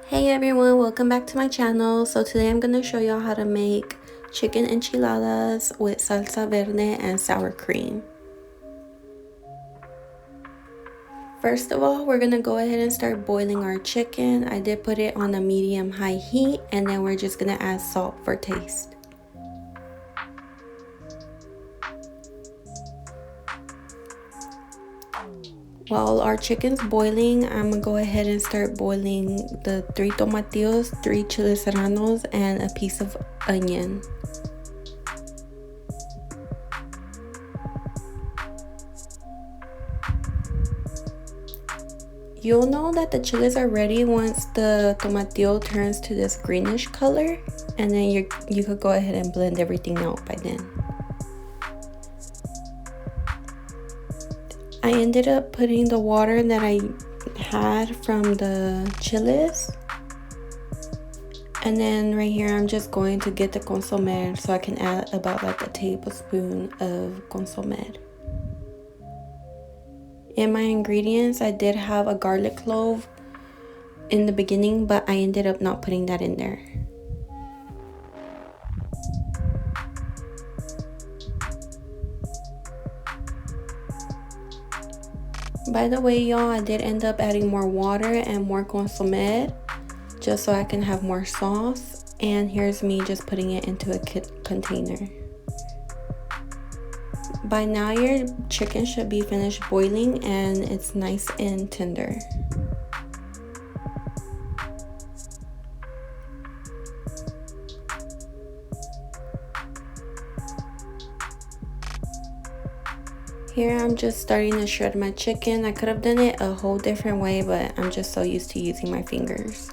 Hey everyone, welcome back to my channel. So today I'm going to show y'all how to make chicken enchiladas with salsa verde and sour cream. First of all, we're going to go ahead and start boiling our chicken. I did put it on a medium-high heat, and then we're just going to add salt for taste. While our chicken's boiling, I'm gonna go ahead and start boiling the 3 tomatillos, 3 chili serranos, and a piece of onion. You'll know that the chilies are ready once the tomatillo turns to this greenish color, and then you could go ahead and blend everything out by then. I ended up putting the water that I had from the chilies, and then right here I'm just going to get the consomme, so I can add about like a tablespoon of consomme. In my ingredients, I did have a garlic clove in the beginning, but I ended up not putting that in there. By the way, y'all, I did end up adding more water and more consomme just so I can have more sauce. And here's me just putting it into a container. By now, your chicken should be finished boiling and it's nice and tender. Here I'm just starting to shred my chicken. I could have done it a whole different way, but I'm just so used to using my fingers.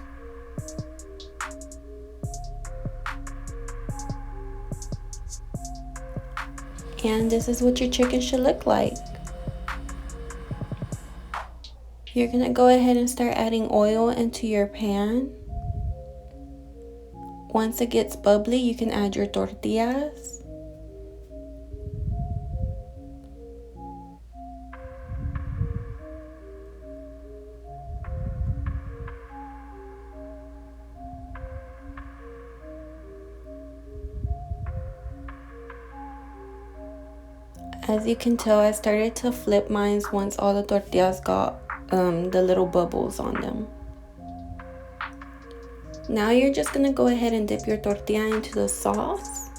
And this is what your chicken should look like. You're gonna go ahead and start adding oil into your pan. Once it gets bubbly, you can add your tortillas. As you can tell, I started to flip mine once all the tortillas got the little bubbles on them. Now you're just gonna go ahead and dip your tortilla into the sauce.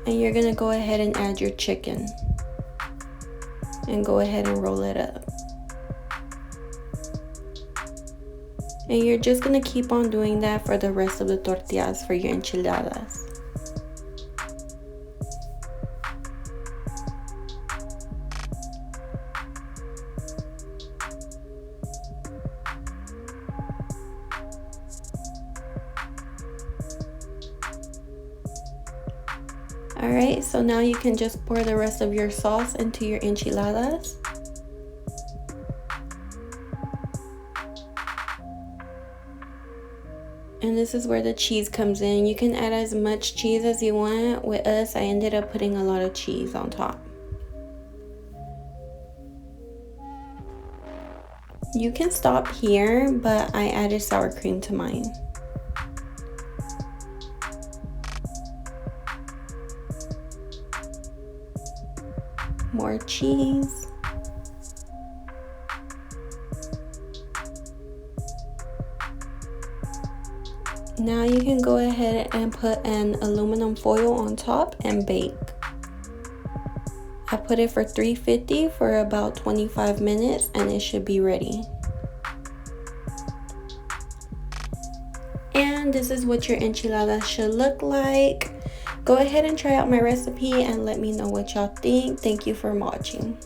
And you're gonna go ahead and add your chicken. And go ahead and roll it up. And you're just gonna keep on doing that for the rest of the tortillas for your enchiladas. Alright, so now you can just pour the rest of your sauce into your enchiladas. And this is where the cheese comes in. You can add as much cheese as you want. With us, I ended up putting a lot of cheese on top. You can stop here, but I added sour cream to mine. More cheese. Now you can go ahead and put an aluminum foil on top and bake. I put it for 350 for about 25 minutes and it should be ready. And this is what your enchiladas should look like. Go ahead and try out my recipe and let me know what y'all think. Thank you for watching.